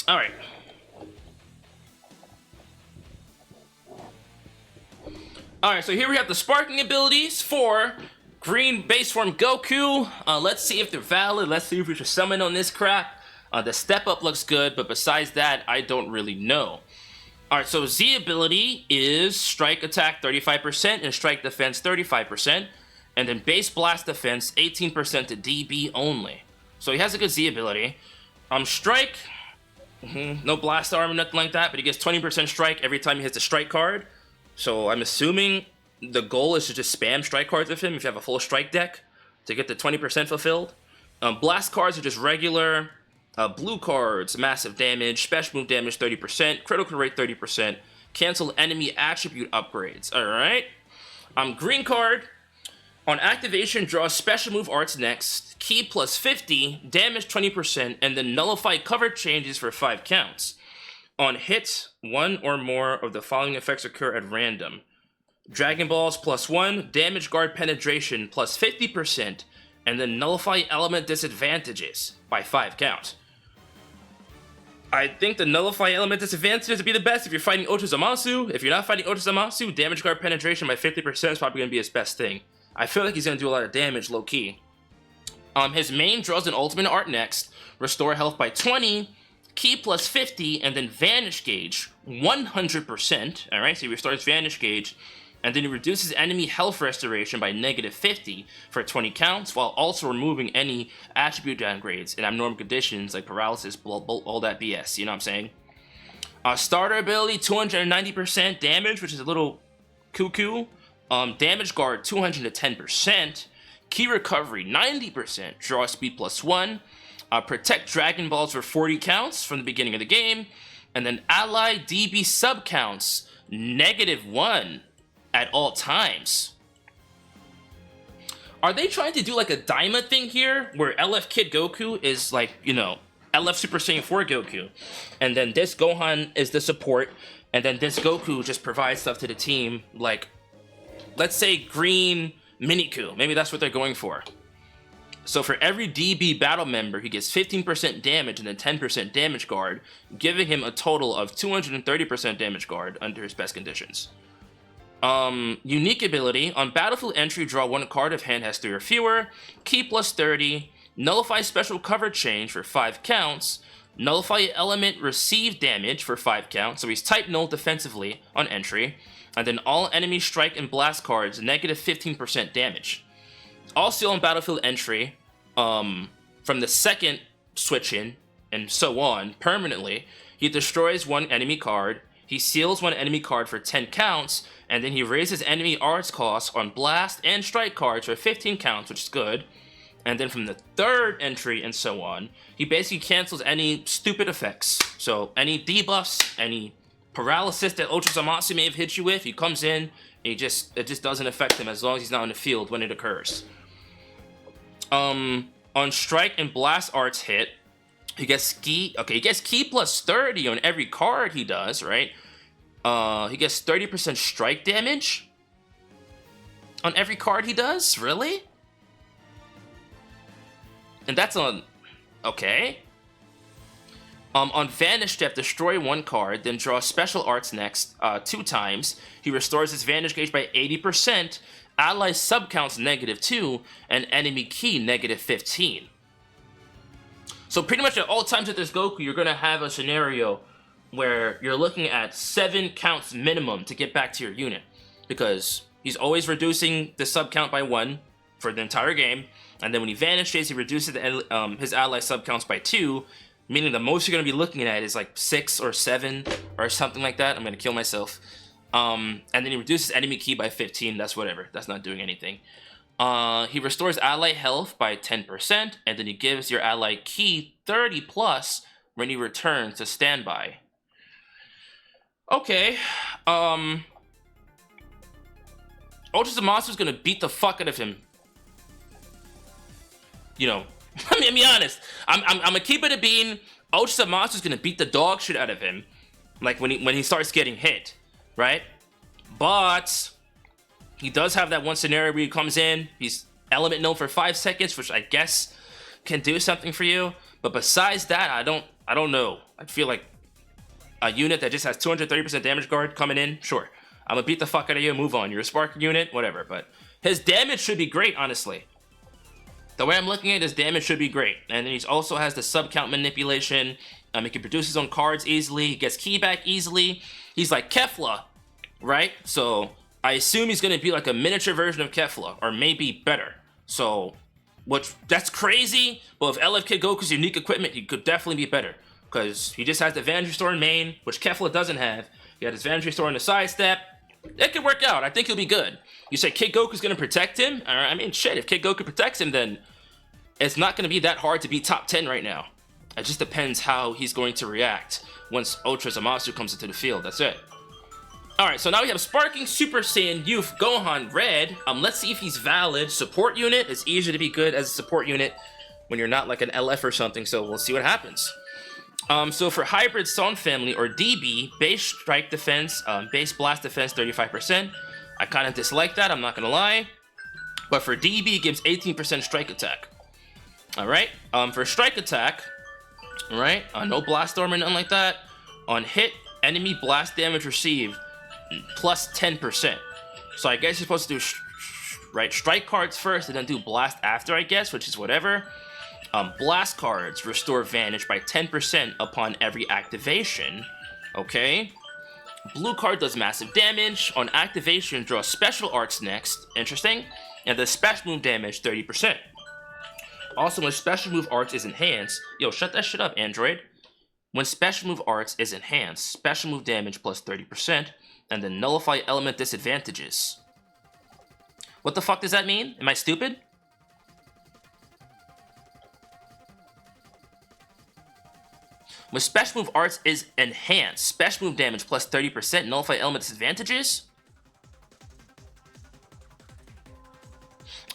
Alright. Alright, so here we have the sparking abilities for green base form Goku. Let's see if they're valid. Let's see if we should summon on this crap. The step up looks good, but besides that, I don't really know. Alright, so Z ability is strike attack 35% and strike defense 35%. And then base blast defense 18% to DB only. So he has a good Z ability. Strike, no blast arm or nothing like that, but he gets 20% strike every time he hits a strike card. So I'm assuming the goal is to just spam strike cards with him if you have a full strike deck to get the 20% fulfilled. Blast cards are just regular. Blue cards, massive damage, special move damage 30%, critical rate 30%, cancel enemy attribute upgrades. Alright. Green card, on activation, draw special move arts next, key plus 50, damage 20%, and then nullify cover changes for 5 counts. On hit, one or more of the following effects occur at random. Dragon Balls plus 1, damage guard penetration plus 50%, and then nullify element disadvantages by 5 counts. I think the nullify element disadvantages would be the best if you're fighting Ochazumatsu. If you're not fighting Ochazumatsu, damage guard penetration by 50% is probably going to be his best thing. I feel like he's going to do a lot of damage low-key. His main draws an ultimate art next, restore health by 20, key plus 50, and then vanish gauge 100%. Alright, so he restores vanish gauge, and then he reduces enemy health restoration by negative 50 for 20 counts, while also removing any attribute downgrades in abnormal conditions like paralysis, all that BS, you know what I'm saying? Starter ability, 290% damage, which is a little cuckoo. Damage guard, 210%. Key recovery, 90%. Draw speed plus 1. Protect Dragon Balls for 40 counts from the beginning of the game. And then ally DB sub counts, -1. At all times. Are they trying to do like a DAIMA thing here, where LF Kid Goku is like, you know, LF Super Saiyan 4 Goku, and then this Gohan is the support, and then this Goku just provides stuff to the team, like, let's say Green Miniku, maybe that's what they're going for. So for every DB battle member, he gets 15% damage and then 10% damage guard, giving him a total of 230% damage guard under his best conditions. Unique ability, on battlefield entry, draw 1 card if hand has 3 or fewer, key plus 30, nullify special cover change for 5 counts, nullify element receive damage for 5 counts, so he's type null defensively on entry, and then all enemy strike and blast cards negative 15% damage. Also on battlefield entry, from the second switch in, and so on, permanently, he destroys 1 enemy card, he seals 1 enemy card for 10 counts, and then he raises enemy arts costs on blast and strike cards for 15 counts, which is good. And then from the third entry and so on, he basically cancels any stupid effects. So any debuffs, any paralysis that Ochazumatsu may have hit you with, he comes in, it just doesn't affect him as long as he's not in the field when it occurs. On strike and blast arts hit, he gets key plus 30 on every card he does, right? He gets 30% strike damage on every card he does? Really? And that's on... okay. On Vanish Step, destroy 1 card, then draw special arts next 2 times. He restores his Vanish Gauge by 80%, ally subcounts -2, and enemy key -15. So pretty much at all times with this Goku, you're going to have a scenario where you're looking at 7 counts minimum to get back to your unit. Because he's always reducing the sub count by 1 for the entire game. And then when he vanishes, he reduces his ally sub counts by 2. Meaning the most you're going to be looking at is like 6 or 7 or something like that. I'm going to kill myself. And then he reduces enemy key by 15. That's whatever. That's not doing anything. He restores ally health by 10, and then he gives your ally key 30 plus when he returns to standby. Okay, Ochazumatsu's gonna beat the fuck out of him. You know, I mean, be honest. I'm gonna keep it a bean. Ochazumatsu's gonna beat the dog shit out of him, like when he starts getting hit, right? But he does have that one scenario where he comes in, he's element null for 5 seconds, which I guess can do something for you. But besides that, I don't know. I feel like a unit that just has 230% damage guard coming in, sure. I'm gonna beat the fuck out of you, move on. You're a spark unit, whatever. But his damage should be great, honestly. The way I'm looking at it, his damage should be great. And then he also has the sub-count manipulation. He can produce his own cards easily. He gets key back easily. He's like Kefla, right? So I assume he's gonna be like a miniature version of Kefla, or maybe better. So, that's crazy. But with LFK Goku's unique equipment, he could definitely be better. Because he just has the Vantage Restore in main, which Kefla doesn't have. He got his Vantage Restore in the sidestep. It could work out. I think he'll be good. You say Kid Goku's gonna protect him? I mean, shit, if Kid Goku protects him, then it's not gonna be that hard to beat top 10 right now. It just depends how he's going to react once Ultra Zamasu comes into the field. That's it. Alright, so now we have Sparking Super Saiyan Youth Gohan Red. Let's see if he's valid. Support unit. It's easier to be good as a support unit when you're not like an LF or something, so we'll see what happens. So for Hybrid Son Family, or DB, base strike defense, base blast defense 35%. I kind of dislike that, I'm not gonna lie. But for DB, it gives 18% strike attack. Alright, for strike attack, alright, no blast storm or nothing like that. On hit, enemy blast damage received, plus 10%. So I guess you're supposed to do strike cards first and then do blast after, I guess, which is whatever. Blast cards restore Vantage by 10% upon every activation. Okay. Blue card does massive damage. On activation, draw special arts next. Interesting. And the special move damage 30%. Also, when special move arts is enhanced, yo, shut that shit up, Android. When special move arts is enhanced, special move damage plus 30%, and then nullify element disadvantages. What the fuck does that mean? Am I stupid? When special move arts is enhanced, special move damage plus 30%, nullify element disadvantages?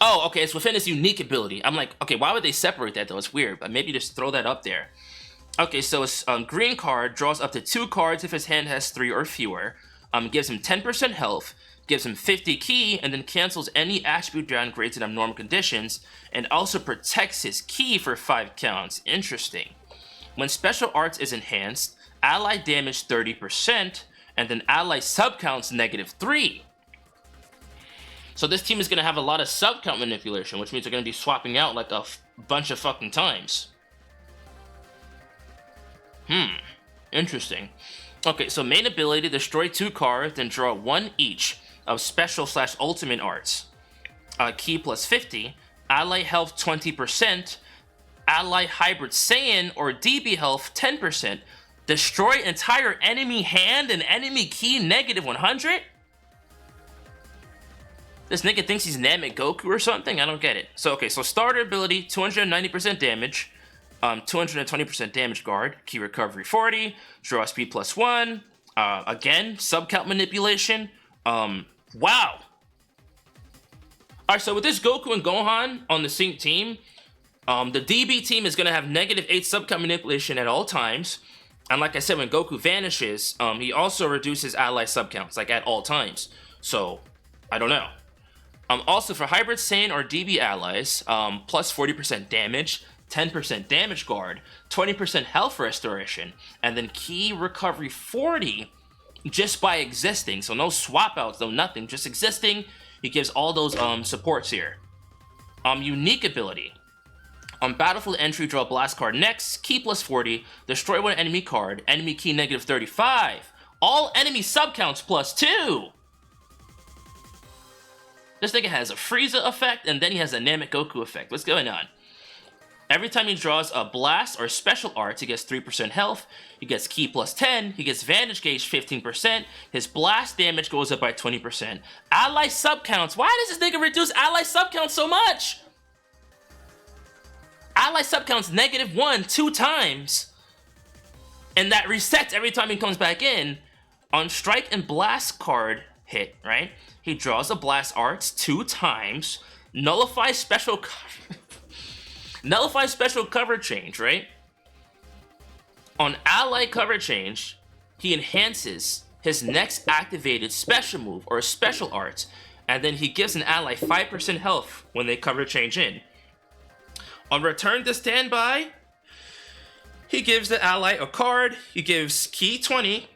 Oh, okay, it's within his unique ability. I'm like, okay, why would they separate that though? It's weird, but maybe just throw that up there. Okay, so his green card draws up to 2 cards if his hand has 3 or fewer. Gives him 10% health, gives him 50 ki, and then cancels any attribute downgrades in abnormal conditions, and also protects his ki for 5 counts. Interesting. When special arts is enhanced, ally damage 30%, and then ally subcounts -3. So this team is going to have a lot of subcount manipulation, which means they're going to be swapping out like a bunch of fucking times. Interesting. Okay, so main ability, destroy 2 cards, then draw 1 each of special/ultimate arts. Ki plus 50, ally health 20%, ally hybrid Saiyan or DB health 10%, destroy entire enemy hand and enemy ki -100? This nigga thinks he's Namek Goku or something? I don't get it. So, okay, so starter ability, 290% damage, 220% damage guard, ki recovery 40, draw speed plus 1, again, subcount manipulation, wow. Alright, so with this Goku and Gohan on the same team, the DB team is going to have -8 subcount manipulation at all times, and like I said, when Goku vanishes, he also reduces ally subcounts, like at all times, so, I don't know. Also for Hybrid Saiyan or DB allies, plus 40% damage, 10% damage guard, 20% health restoration, and then ki recovery 40 just by existing. So no swap outs, no nothing, just existing. He gives all those supports here. Unique ability. On battlefield entry, draw a blast card next, ki plus 40, destroy 1 enemy card, enemy ki -35. All enemy subcounts plus 2. This nigga has a Frieza effect, and then he has a Namek Goku effect. What's going on? Every time he draws a blast or special arts, he gets 3% health, he gets ki plus 10, he gets Vantage Gauge 15%, his blast damage goes up by 20%. Ally subcounts. Why does this nigga reduce ally subcounts so much? Ally subcounts -1 2 times, and that resets every time he comes back in. On strike and blast card hit, right? He draws a blast arts 2 times, nullifies special cover change, right? On ally cover change, he enhances his next activated special move or special art, and then he gives an ally 5% health when they cover change in. On return to standby, he gives the ally a card. He gives key 20,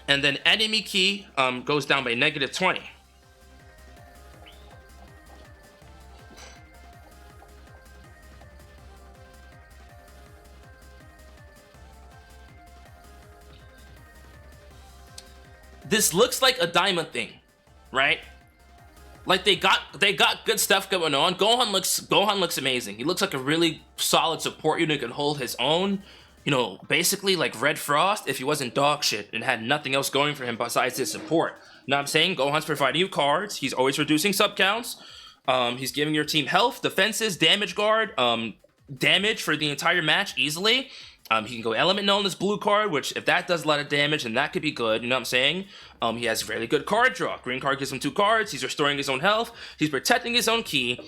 and then enemy key goes down by -20. This looks like a DAIMA thing, right? Like they got good stuff going on. Gohan looks amazing. He looks like a really solid support unit, can hold his own. You know, basically like Red Frost if he wasn't dog shit and had nothing else going for him besides his support. Now I'm saying Gohan's providing you cards. He's always reducing sub counts. He's giving your team health, defenses, damage guard, damage for the entire match easily. He can go Element Null in this blue card, which if that does a lot of damage, then that could be good, you know what I'm saying? He has really good card draw. Green card gives him 2 cards, he's restoring his own health, he's protecting his own key,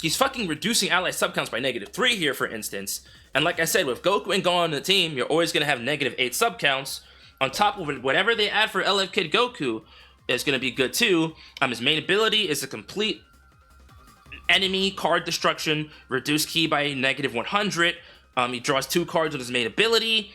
he's fucking reducing ally subcounts by -3 here, for instance. And like I said, with Goku and Gohan on the team, you're always going to have -8 subcounts. On top of it, whatever they add for LF Kid Goku is going to be good too. His main ability is a complete enemy card destruction, reduced key by -100. He draws 2 cards with his main ability.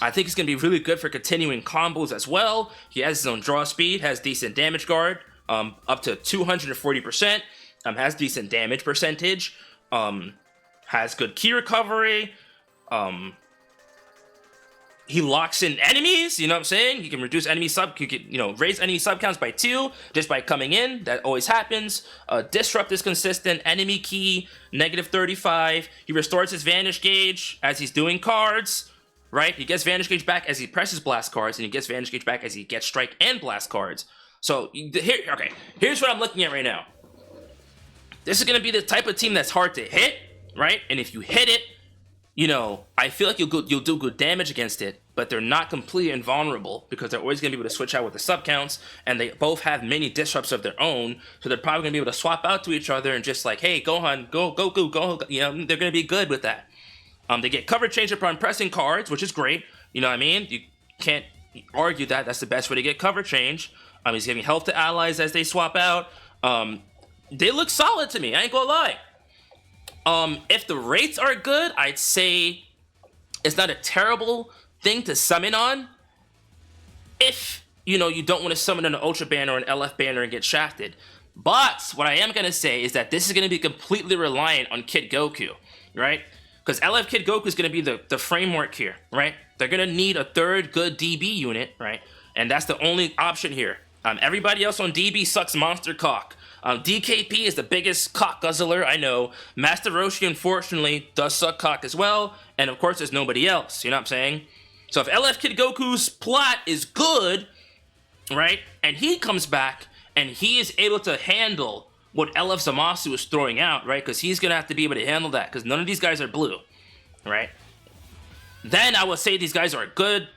I think it's going to be really good for continuing combos as well. He has his own draw speed, has decent damage guard, up to 240%, has decent damage percentage, has good key recovery, he locks in enemies, you know what I'm saying? He can reduce enemy raise enemy sub counts by 2 just by coming in. That always happens. Disrupt is consistent. Enemy key, -35. He restores his Vanish Gauge as he's doing cards, right? He gets Vanish Gauge back as he presses blast cards, and he gets Vanish Gauge back as he gets strike and blast cards. So, here's what I'm looking at right now. This is going to be the type of team that's hard to hit, right? And if you hit it, you know, I feel like you'll do good damage against it, but they're not completely invulnerable because they're always going to be able to switch out with the sub counts, and they both have many disrupts of their own, so they're probably going to be able to swap out to each other and just like, hey, Gohan, Goku, go, you know, they're going to be good with that. They get cover change upon pressing cards, which is great, you know what I mean? You can't argue that. That's the best way to get cover change. He's giving health to allies as they swap out. They look solid to me, I ain't gonna lie. If the rates are good, I'd say it's not a terrible thing to summon on. If, you know, you don't want to summon an Ultra Banner or an LF Banner and get shafted. But what I am going to say is that this is going to be completely reliant on Kid Goku, right? Because LF Kid Goku is going to be the framework here, right? They're going to need a third good DB unit, right? And that's the only option here. Everybody else on DB sucks monster cock. DKP is the biggest cock guzzler I know. Master Roshi, unfortunately, does suck cock as well. And of course, there's nobody else. You know what I'm saying? So if LF Kid Goku's plot is good, right? And he comes back and he is able to handle what LF Zamasu is throwing out, right? Because he's going to have to be able to handle that. Because none of these guys are blue, right? Then I would say these guys are a good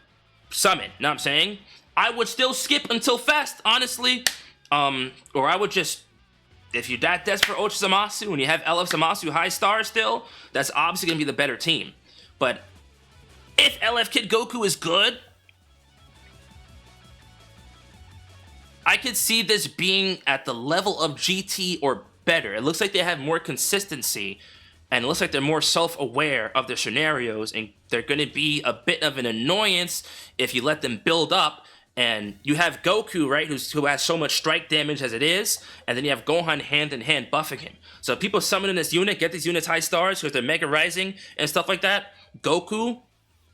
summon. You know what I'm saying? I would still skip until fast, honestly. Or I would just... If you're that desperate for Ultra Zamasu and you have LF Zamasu high star still, that's obviously going to be the better team. But if LF Kid Goku is good, I could see this being at the level of GT or better. It looks like they have more consistency, and it looks like they're more self-aware of their scenarios, and they're going to be a bit of an annoyance if you let them build up. And you have Goku, right, who has so much strike damage as it is, and then you have Gohan hand-in-hand buffing him. So if people summon in this unit, get these units high stars because they're Mega Rising and stuff like that, Goku,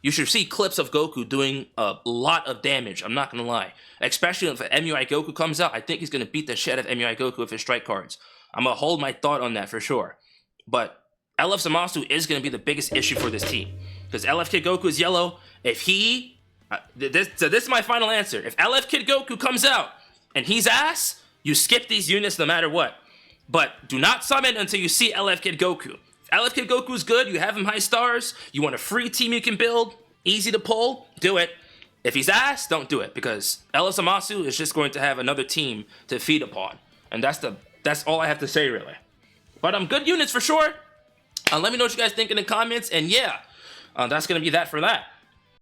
you should see clips of Goku doing a lot of damage, I'm not going to lie. Especially if MUI Goku comes out, I think he's going to beat the shit out of MUI Goku with his strike cards. I'm going to hold my thought on that for sure. But LF Zamasu is going to be the biggest issue for this team. Because LF Kid Goku is yellow. If he... this is my final answer. If LF Kid Goku comes out and he's ass, you skip these units no matter what. But do not summon until you see LF Kid Goku. If LF Kid Goku is good, you have him high stars, you want a free team you can build, easy to pull, do it. If he's ass, don't do it, because LF Zamasu is just going to have another team to feed upon. And that's all I have to say, really. But good units for sure. Let me know what you guys think in the comments, and yeah, that's going to be that for that.